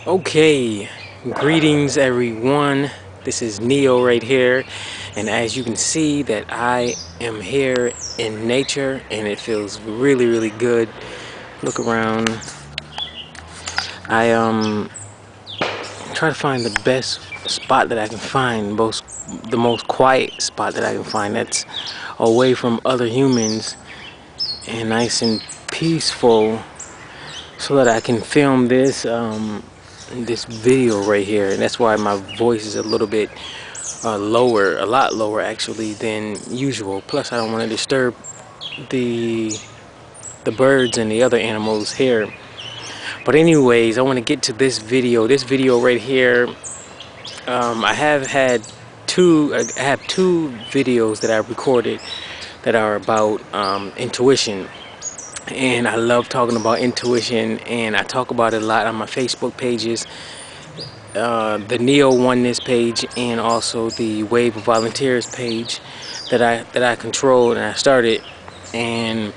Okay, greetings everyone. This is Neo right here, and as you can see that I am here in nature and it feels really good. Look around. I try to find the best spot that I can find, the most quiet spot that I can find that's away from other humans and nice and peaceful so that I can film this video right here, and that's why my voice is a little bit lower, a lot lower actually than usual. Plus, I don't want to disturb the the birds and the other animals here. But anyways, I want to get to this video. This video right here, I have had I have two videos that I recorded that are about intuition. And I love talking about intuition, and I talk about it a lot on my Facebook pages, the Neo Oneness page, and also the Wave of Volunteers page that I control and I started. And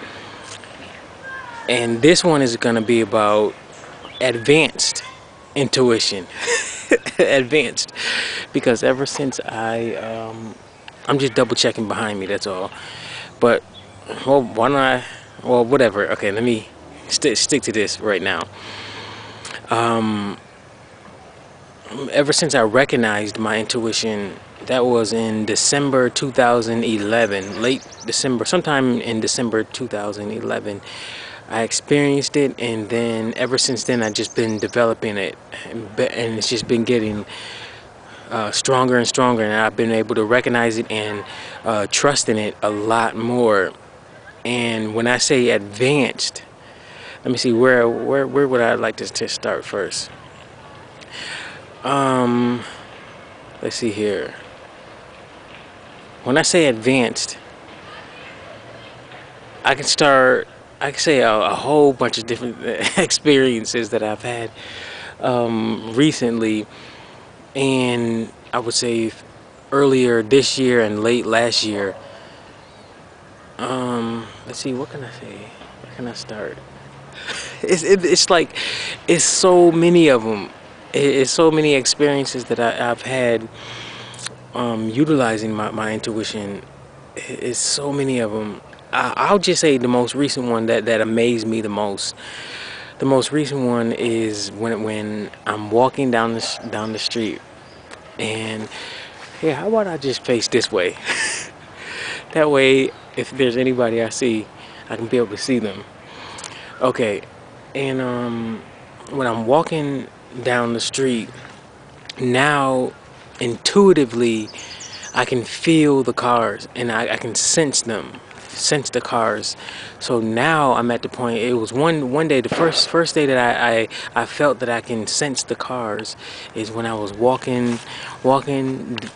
this one is going to be about advanced intuition, advanced, because ever since I'm just double checking behind me. That's all. But well, why don't I? Well, whatever. Okay, let me stick to this right now. Ever since I recognized my intuition, that was in December 2011, late December, sometime in December 2011. I experienced it, and then ever since then, I've just been developing it, and it's just been getting stronger and stronger, and I've been able to recognize it and trust in it a lot more. And when I say advanced, let me see where would I like to start first. Um, let's see here. When I say advanced, I can start. I can say a whole bunch of different experiences that I've had recently, and I would say earlier this year and late last year. Let's see. What can I say? Where can I start? It's like it's so many of them. It's so many experiences that I've had utilizing my intuition. It's so many of them. I'll just say the most recent one that amazed me the most. The most recent one is when I'm walking down the street, and yeah, how about I just face this way? That way, if there's anybody I see, I can be able to see them. Okay, and when I'm walking down the street now, intuitively I can feel the cars, and I can sense them, sense the cars. So now I'm at the point. It was one day, the first day that I felt that I can sense the cars is when I was walking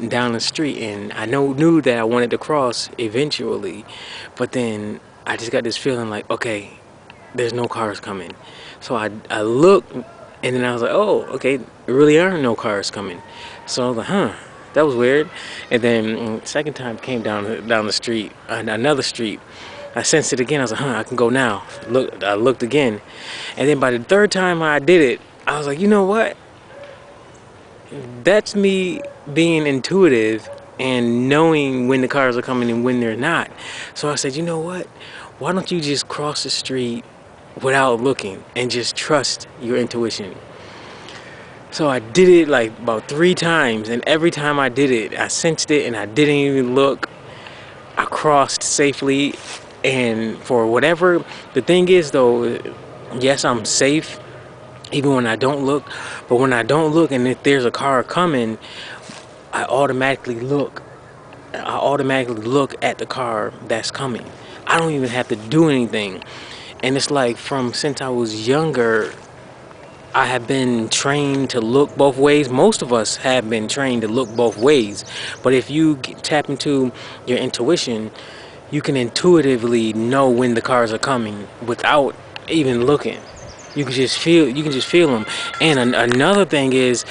down the street, and I knew that I wanted to cross eventually, but then I just got this feeling like, okay, there's no cars coming. So I looked, and then I was like, oh, okay, there really are no cars coming. So I was like, huh, that was weird. And then second time came down the street, another street. I sensed it again. I was like, huh, I can go now. I looked again, and then by the third time I did it, I was like, you know what? That's me being intuitive and knowing when the cars are coming and when they're not. So I said, you know what? Why don't you just cross the street without looking and just trust your intuition? So I did it like about 3 times, and every time I did it, I sensed it and I didn't even look. I crossed safely, and for whatever the thing is though, yes, I'm safe even when I don't look, but when I don't look and if there's a car coming, I automatically look. I automatically look at the car that's coming. I don't even have to do anything. And it's like from since I was younger, I have been trained to look both ways. Most of us have been trained to look both ways. But if you tap into your intuition, you can intuitively know when the cars are coming without even looking. You can just feel them. And another thing is,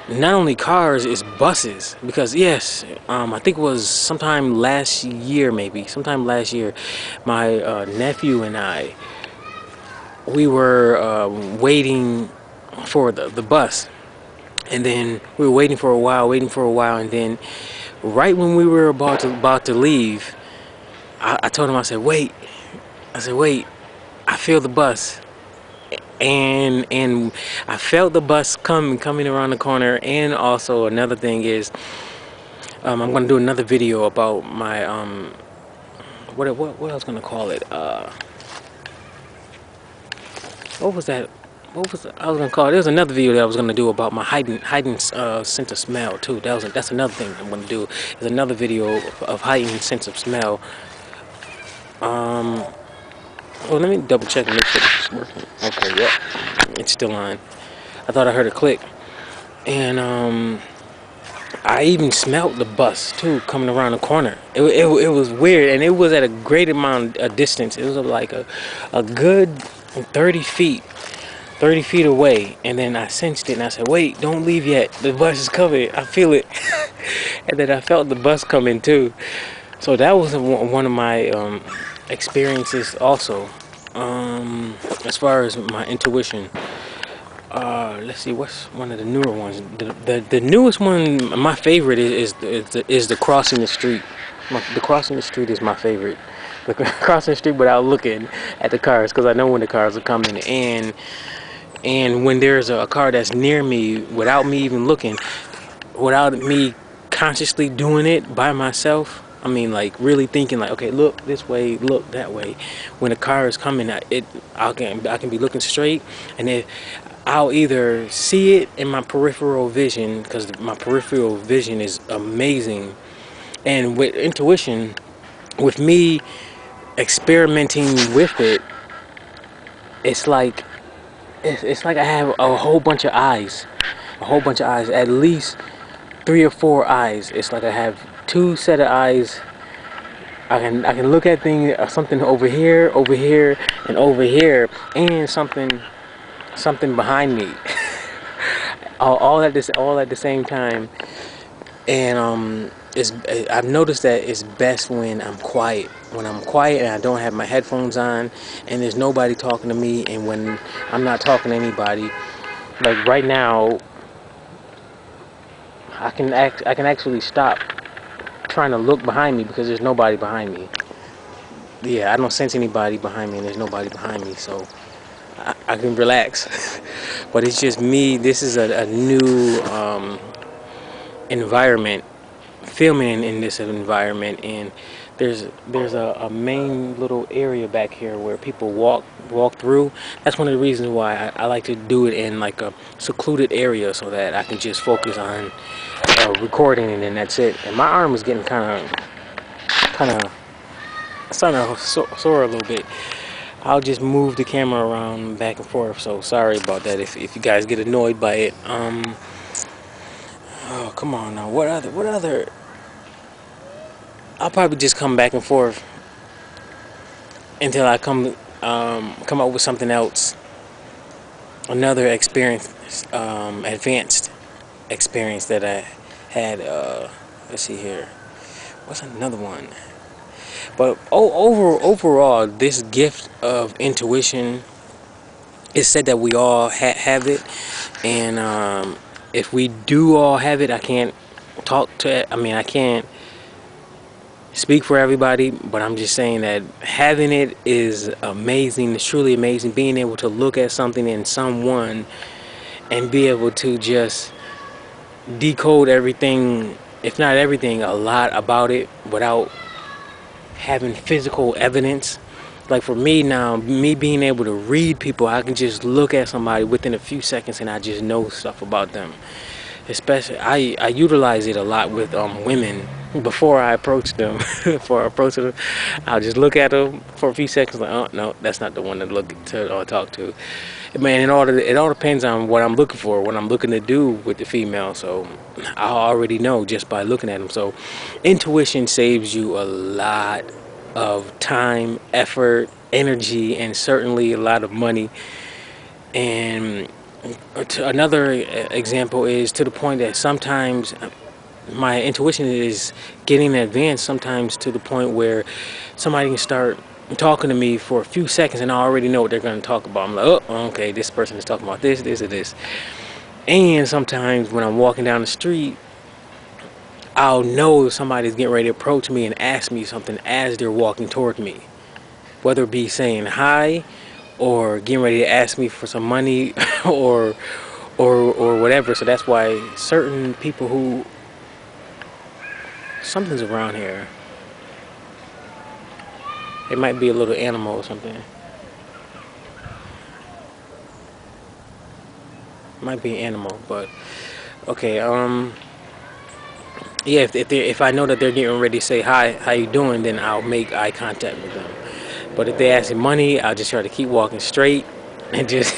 not only cars, it's buses. Because yes, I think it was sometime last year, my nephew and I, we were waiting for the bus. And then we were waiting for a while, and then right when we were about to leave, I told him, I said, wait, I feel the bus. And I felt the bus coming around the corner. And also another thing is, I'm gonna do another video about my what I was gonna call it. What was that? I was gonna call it? There was another video that I was gonna do about my heightened sense of smell too. That's another thing I'm gonna do. There's another video of heightened sense of smell. Oh, let me double check and make sure it's working. Okay, yep, it's still on. I thought I heard a click, and I even smelled the bus too coming around the corner. It was weird, and it was at a great amount of distance. It was like a good 30 feet. 30 feet away, and then I sensed it and I said, wait, don't leave yet, the bus is coming, I feel it. And then I felt the bus coming too. So that was one of my experiences also. As far as my intuition, let's see, what's one of the newer ones? The newest one, my favorite is the crossing the street. The crossing the street is my favorite. The crossing the street without looking at the cars, because I know when the cars are coming, and when there's a car that's near me, without me even looking, without me consciously doing it by myself, I mean, like really thinking, like, okay, look this way, look that way. When a car is coming, I can be looking straight, and I'll either see it in my peripheral vision, because my peripheral vision is amazing, and with intuition, with me experimenting with it, it's like I have a whole bunch of eyes, at least 3 or 4 eyes. It's like I have 2 set of eyes. I can look at things, something over here, and over here, and something behind me, all at the same time. And I've noticed that it's best when I'm quiet. When I'm quiet and I don't have my headphones on, and there's nobody talking to me, and when I'm not talking to anybody. Like right now, I can actually stop trying to look behind me because there's nobody behind me. Yeah, I don't sense anybody behind me, and there's nobody behind me, so I can relax. But it's just me. This is a new environment, filming in this environment, and there's a main little area back here where people walk through. That's one of the reasons why I like to do it in like a secluded area, so that I can just focus on recording, and then that's it. And my arm is getting kind of sore a little bit. I'll just move the camera around back and forth, so sorry about that if you guys get annoyed by it. Oh, come on now. What other? I'll probably just come back and forth until I come up with something else. Another experience, advanced experience that I had. Let's see here. What's another one? But overall, this gift of intuition, it's said that we all have it, and if we do all have it, I can't I can't speak for everybody, but I'm just saying that having it is amazing. It's truly amazing. Being able to look at something in someone and be able to just decode everything, if not everything, a lot about it without having physical evidence. Like for me now, me being able to read people, I can just look at somebody within a few seconds and I just know stuff about them. Especially, I utilize it a lot with women. Before I approach them, I'll just look at them for a few seconds, like, oh no, that's not the one to look to or talk to. Man, it all depends on what I'm looking for, what I'm looking to do with the female. So I already know just by looking at them. So intuition saves you a lot of time, effort, energy, and certainly a lot of money. And another example is to the point that sometimes my intuition is getting advanced, sometimes to the point where somebody can start talking to me for a few seconds, and I already know what they're going to talk about. I'm like, oh, okay, this person is talking about this, this, or this. And sometimes when I'm walking down the street, I'll know if somebody's getting ready to approach me and ask me something as they're walking toward me, whether it be saying hi or getting ready to ask me for some money or or whatever. So that's why certain people who something's around here. It might be a little animal or something. It might be an animal, but okay. Yeah. If I know that they're getting ready to say hi, how you doing, then I'll make eye contact with them. But if they ask me money, I'll just try to keep walking straight and just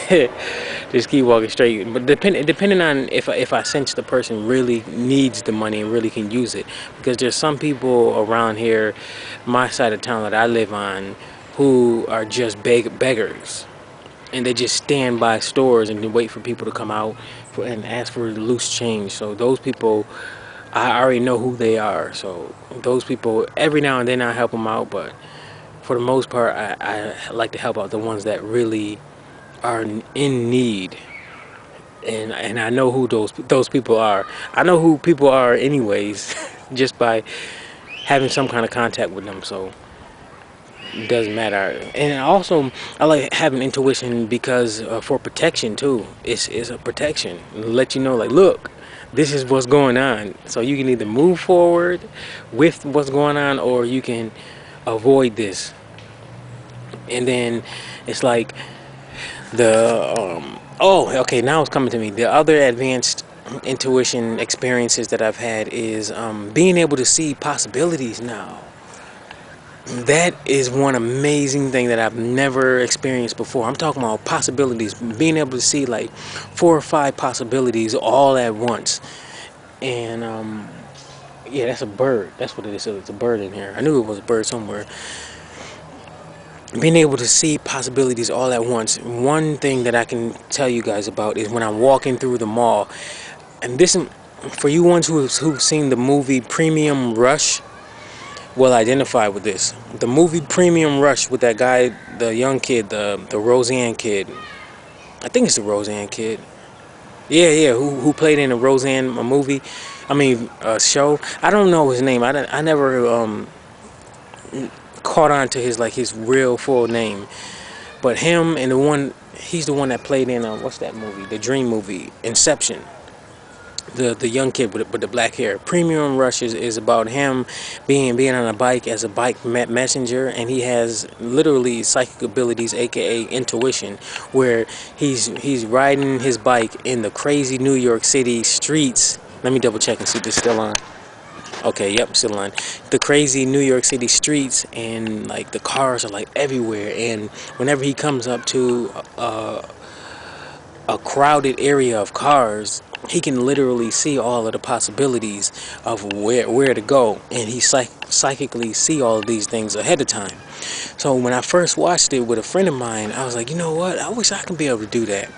just keep walking straight. But depending on if I sense the person really needs the money and really can use it, because there's some people around here, my side of town that I live on, who are just beggars, and they just stand by stores and wait for people to come out and ask for loose change. So those people, I already know who they are. So those people, every now and then I help them out, but for the most part, I like to help out the ones that really are in need, and I know who those people are. I know who people are anyways, just by having some kind of contact with them. So it doesn't matter. And also, I like having intuition because for protection too. It's a protection. Let you know, like, look, this is what's going on. So you can either move forward with what's going on, or you can avoid this. And then it's like oh, okay, now it's coming to me. The other advanced intuition experiences that I've had is being able to see possibilities now. That is one amazing thing that I've never experienced before. I'm talking about possibilities, being able to see like 4 or 5 possibilities all at once. And yeah, that's a bird. That's what it is. It's a bird in here. I knew it was a bird somewhere. Being able to see possibilities all at once. One thing that I can tell you guys about is when I'm walking through the mall, and this, for you ones who've seen the movie Premium Rush, will identify with this. The movie Premium Rush with that guy, the young kid, the Roseanne kid. I think it's the Roseanne kid. Yeah, yeah, who played in a Roseanne movie. I mean, show. I don't know his name. I never caught on to his real full name. But him and he's the one that played in what's that movie? The Dream movie, Inception. The young kid with the black hair. Premium Rush is about him being on a bike as a bike messenger, and he has literally psychic abilities, aka intuition, where he's riding his bike in the crazy New York City streets. Let me double check and see if it's still on. Okay, yep, still on. The crazy New York City streets, and like the cars are like everywhere, and whenever he comes up to a crowded area of cars, he can literally see all of the possibilities of where to go, and he psychically see all of these things ahead of time. So when I first watched it with a friend of mine, I was like, you know what? I wish I could be able to do that.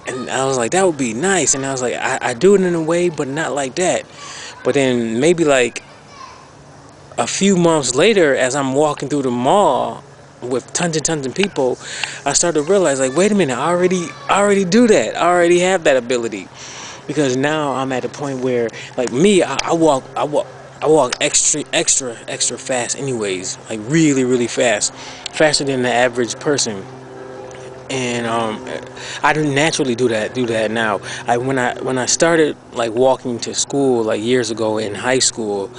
And I was like, that would be nice. And I was like, I do it in a way, but not like that. But then maybe like a few months later, as I'm walking through the mall with tons and tons of people, I started to realize, like, wait a minute, I already do that. I already have that ability, because now I'm at a point where, like me, I walk extra fast, anyways, like really really fast, faster than the average person. And I didn't naturally do that now. When I started like walking to school like years ago in high school,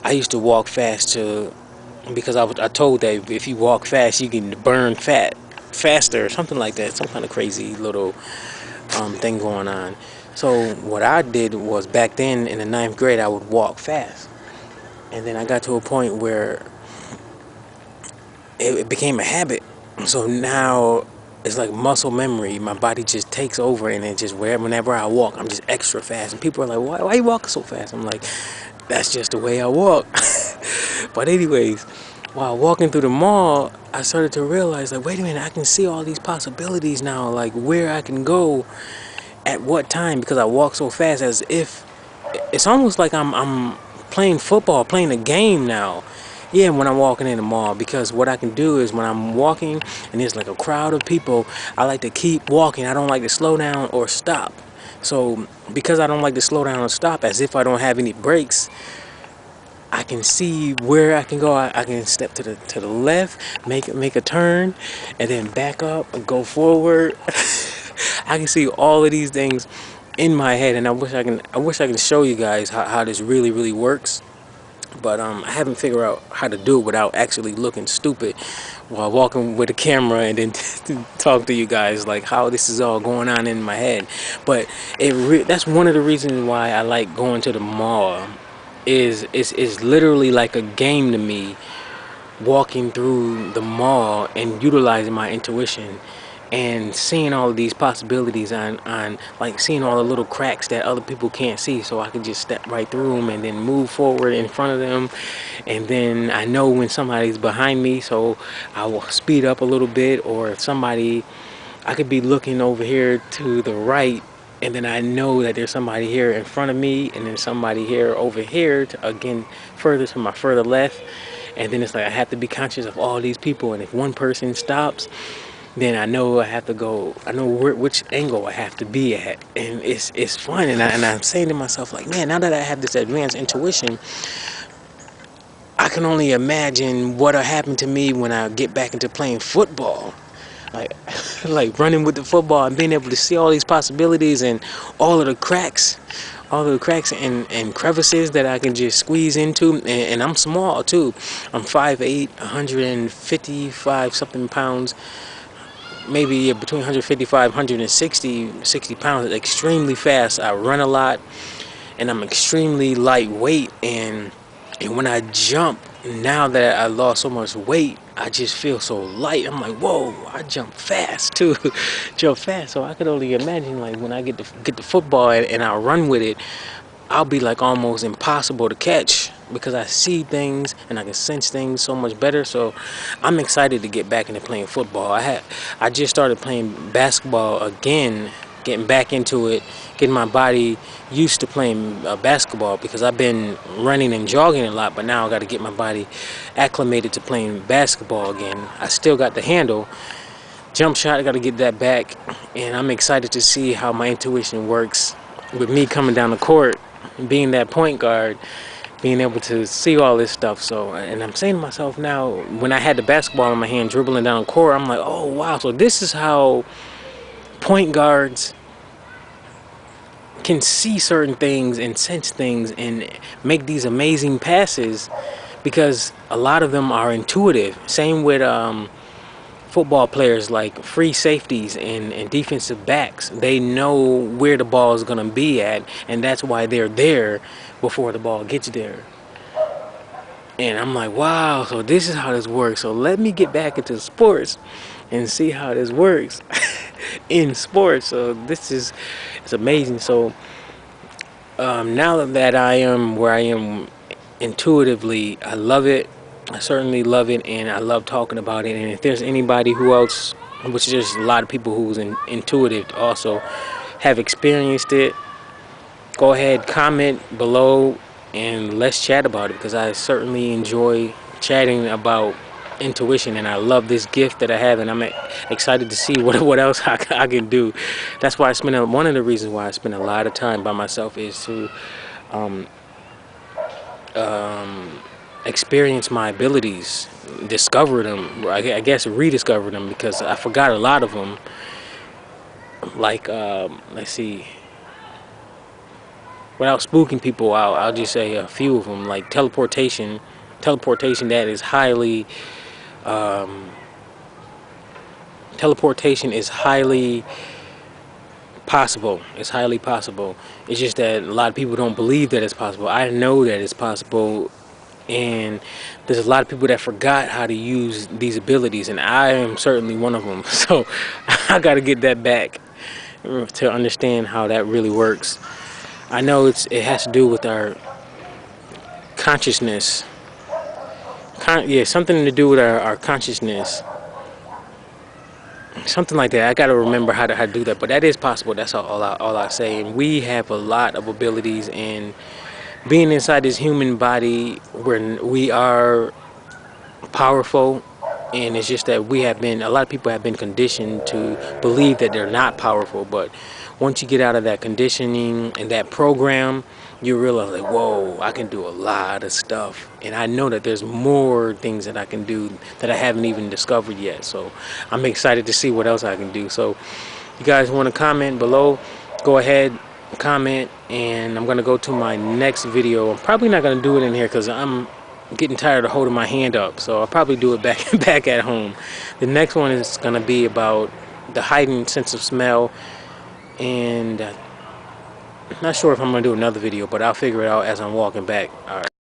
I used to walk fast to because I told that if you walk fast you can burn fat faster or something like that, some kind of crazy little thing going on. So what I did was, back then in the ninth grade, I would walk fast, and then I got to a point where it became a habit. So now it's like muscle memory. My body just takes over, and it just, whenever I walk, I'm just extra fast. And people are like, why you walking so fast? I'm like, that's just the way I walk. But anyways, while walking through the mall, I started to realize, like, wait a minute, I can see all these possibilities now, like where I can go at what time, because I walk so fast, as if it's almost like I'm playing football, playing a game now. Yeah, when I'm walking in the mall, because what I can do is when I'm walking and there's like a crowd of people, I like to keep walking. I don't like to slow down or stop. So because I don't like to slow down or stop, as if I don't have any brakes, I can see where I can go. I can step to the left, make a turn, and then back up and go forward. I can see all of these things in my head, and I wish I can show you guys how this really works. But I haven't figured out how to do it without actually looking stupid while walking with a camera and then talk to you guys like how this is all going on in my head. But that's one of the reasons why I like going to the mall. Is literally like a game to me, walking through the mall and utilizing my intuition and seeing all of these possibilities on like seeing all the little cracks that other people can't see, so I can just step right through them and then move forward in front of them. And then I know when somebody's behind me, so I will speed up a little bit. Or if somebody, I could be looking over here to the right, and then I know that there's somebody here in front of me, and then somebody here over here to, again, further to my further left. And then it's like I have to be conscious of all these people, and if one person stops, then I know I have to go. I know which angle I have to be at, and it's fun. And I'm saying to myself like, man, now that I have this advanced intuition, I can only imagine what'll happen to me when I get back into playing football. Like, like running with the football and being able to see all these possibilities and all of the cracks, and crevices that I can just squeeze into. And I'm small too. I'm 5'8", 155 something pounds, maybe, yeah, between 155, 160 pounds. Extremely fast. I run a lot, and I'm extremely lightweight. And when I jump, now that I lost so much weight, I just feel so light. I'm like, whoa! I jump fast too, jump fast. So I could only imagine like when I get the football and I run with it, I'll be like almost impossible to catch because I see things and I can sense things so much better. So I'm excited to get back into playing football. I just started playing basketball again, getting back into it, getting my body used to playing basketball because I've been running and jogging a lot, but now I got to get my body acclimated to playing basketball again. I still got the handle, jump shot, I got to get that back, and I'm excited to see how my intuition works with me coming down the court, being that point guard, being able to see all this stuff. So, and I'm saying to myself now, when I had the basketball in my hand dribbling down the court, I'm like, oh wow, so this is how point guards can see certain things and sense things and make these amazing passes, because a lot of them are intuitive. Same with football players, like free safeties and defensive backs. They know where the ball is going to be at, and that's why they're there before the ball gets there. And I'm like, wow, so this is how this works. So let me get back into sports and see how this works in sports. So it's amazing. So now that I am where I am intuitively, I love it. I certainly love it, and I love talking about it. And if there's anybody who else, which is just a lot of people who's intuitive also have experienced it, go ahead, comment below, and let's chat about it, because I certainly enjoy chatting about intuition, and I love this gift that I have, and I'm excited to see what else I can do. That's why one of the reasons why I spend a lot of time by myself is to um, experience my abilities, discover them, I guess rediscover them, because I forgot a lot of them. Like, let's see, without spooking people out, I'll just say a few of them, like teleportation. That is highly, teleportation is highly possible. It's highly possible. It's just that a lot of people don't believe that it's possible. I know that it's possible, and there's a lot of people that forgot how to use these abilities, and I am certainly one of them. So I got to get that back to understand how that really works. I know it has to do with our consciousness. Yeah, something to do with our consciousness. Something like that. I got to remember how to do that, but that is possible. That's all I say. And we have a lot of abilities, and being inside this human body, where we are powerful, and it's just that a lot of people have been conditioned to believe that they're not powerful. But once you get out of that conditioning and that program, you realize, like, whoa, I can do a lot of stuff, and I know that there's more things that I can do that I haven't even discovered yet. So I'm excited to see what else I can do. So you guys want to comment below, go ahead, comment, and I'm gonna go to my next video. I'm probably not gonna do it in here because I'm getting tired of holding my hand up, so I'll probably do it back at home. The next one is gonna be about the heightened sense of smell, and I'm not sure if I'm gonna do another video, but I'll figure it out as I'm walking back. All right.